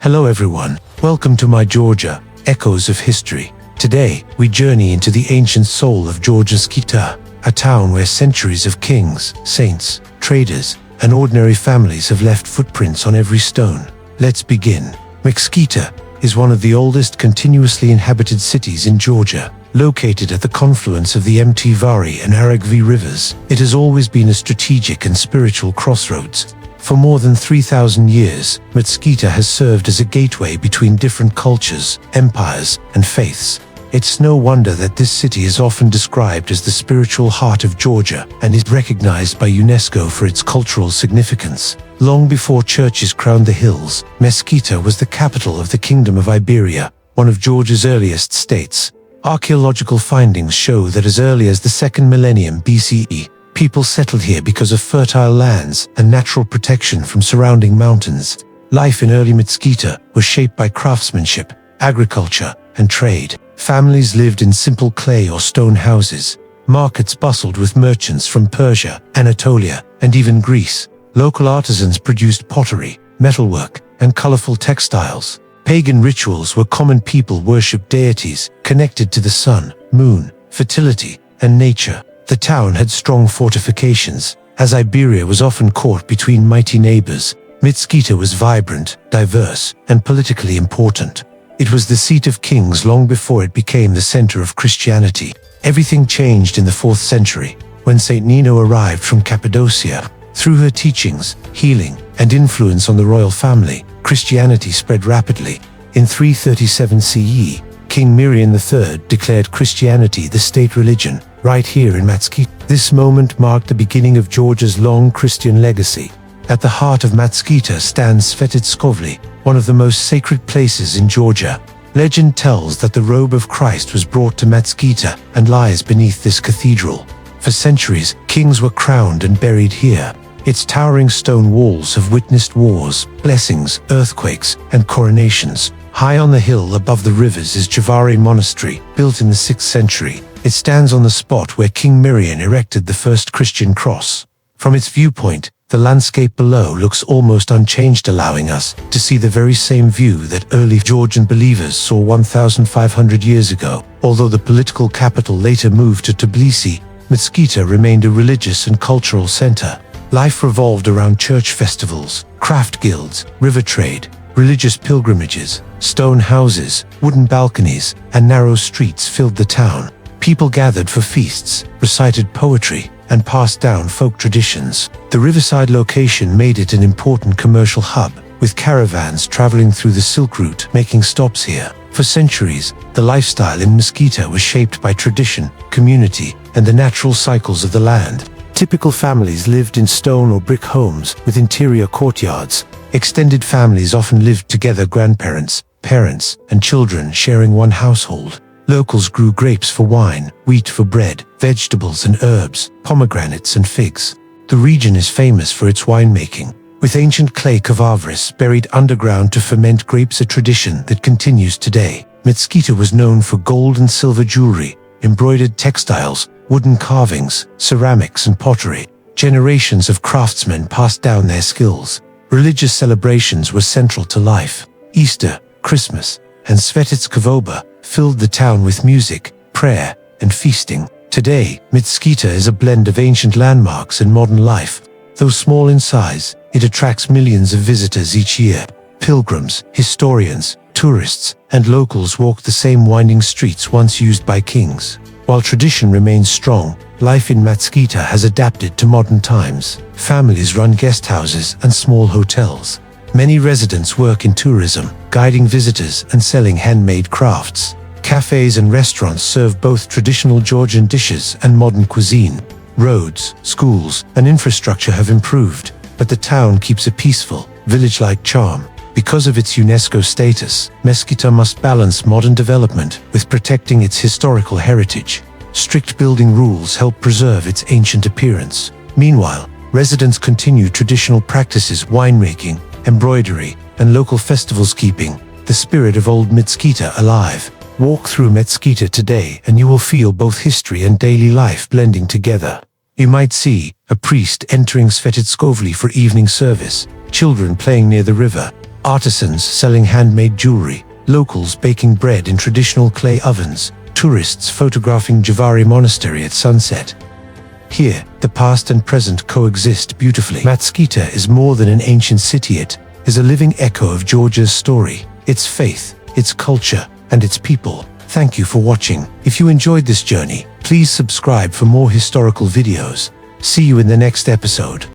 Hello everyone, welcome to my Georgia, Echoes of History. Today, we journey into the ancient soul of Georgia's Mtskheta, a town where centuries of kings, saints, traders, and ordinary families have left footprints on every stone. Let's begin. Mtskheta is one of the oldest continuously inhabited cities in Georgia. Located at the confluence of the Jvari and Aragvi rivers, it has always been a strategic and spiritual crossroads. For more than 3,000 years, Mtskheta has served as a gateway between different cultures, empires, and faiths. It's no wonder that this city is often described as the spiritual heart of Georgia and is recognized by UNESCO for its cultural significance. Long before churches crowned the hills, Mtskheta was the capital of the Kingdom of Iberia, one of Georgia's earliest states. Archaeological findings show that as early as the 2nd millennium BCE, people settled here because of fertile lands and natural protection from surrounding mountains. Life in early Mtskheta was shaped by craftsmanship, agriculture, and trade. Families lived in simple clay or stone houses. Markets bustled with merchants from Persia, Anatolia, and even Greece. Local artisans produced pottery, metalwork, and colorful textiles. Pagan rituals where common people worshipped deities connected to the sun, moon, fertility, and nature. The town had strong fortifications. As Iberia was often caught between mighty neighbors, Mtskheta was vibrant, diverse, and politically important. It was the seat of kings long before it became the center of Christianity. Everything changed in the 4th century, when Saint Nino arrived from Cappadocia. Through her teachings, healing, and influence on the royal family, Christianity spread rapidly. In 337 CE, King Mirian III declared Christianity the state religion, right here in Mtskheta. This moment marked the beginning of Georgia's long Christian legacy. At the heart of Mtskheta stands Svetitskhoveli, one of the most sacred places in Georgia. Legend tells that the robe of Christ was brought to Mtskheta and lies beneath this cathedral. For centuries, kings were crowned and buried here. Its towering stone walls have witnessed wars, blessings, earthquakes, and coronations. High on the hill above the rivers is Jvari Monastery, built in the 6th century. It stands on the spot where King Mirian erected the first Christian cross. From its viewpoint, the landscape below looks almost unchanged, allowing us to see the very same view that early Georgian believers saw 1,500 years ago. Although the political capital later moved to Tbilisi, Mtskheta remained a religious and cultural center. Life revolved around church festivals, craft guilds, river trade, religious pilgrimages. Stone houses, wooden balconies, and narrow streets filled the town. People gathered for feasts, recited poetry, and passed down folk traditions. The riverside location made it an important commercial hub, with caravans traveling through the Silk Route making stops here. For centuries, the lifestyle in Mtskheta was shaped by tradition, community, and the natural cycles of the land. Typical families lived in stone or brick homes with interior courtyards. Extended families often lived together, grandparents, parents, and children sharing one household. Locals grew grapes for wine, wheat for bread, vegetables and herbs, pomegranates and figs. The region is famous for its winemaking, with ancient clay cavavris buried underground to ferment grapes, a tradition that continues today. Mtskheta was known for gold and silver jewelry, embroidered textiles, wooden carvings, ceramics and pottery. Generations of craftsmen passed down their skills. Religious celebrations were central to life. Easter, Christmas, and Svetitskhoveli filled the town with music, prayer, and feasting. Today, Mtskheta is a blend of ancient landmarks and modern life. Though small in size, it attracts millions of visitors each year. Pilgrims, historians, tourists, and locals walk the same winding streets once used by kings. While tradition remains strong, life in Mtskheta has adapted to modern times. Families run guest houses and small hotels. Many residents work in tourism, guiding visitors and selling handmade crafts. Cafes and restaurants serve both traditional Georgian dishes and modern cuisine. Roads, schools, and infrastructure have improved, but the town keeps a peaceful, village-like charm. Because of its UNESCO status, Mtskheta must balance modern development with protecting its historical heritage. Strict building rules help preserve its ancient appearance. Meanwhile, residents continue traditional practices, winemaking, embroidery, and local festivals, keeping the spirit of old Mtskheta alive. Walk through Mtskheta today and you will feel both history and daily life blending together. You might see a priest entering Svetitskhoveli for evening service, children playing near the river, Artisans selling handmade jewelry, locals baking bread in traditional clay ovens, tourists photographing Jvari Monastery at sunset. Here, the past and present coexist beautifully. Mtskheta is more than an ancient city, it is a living echo of Georgia's story, its faith, its culture, and its people. Thank you for watching. If you enjoyed this journey, please subscribe for more historical videos. See you in the next episode.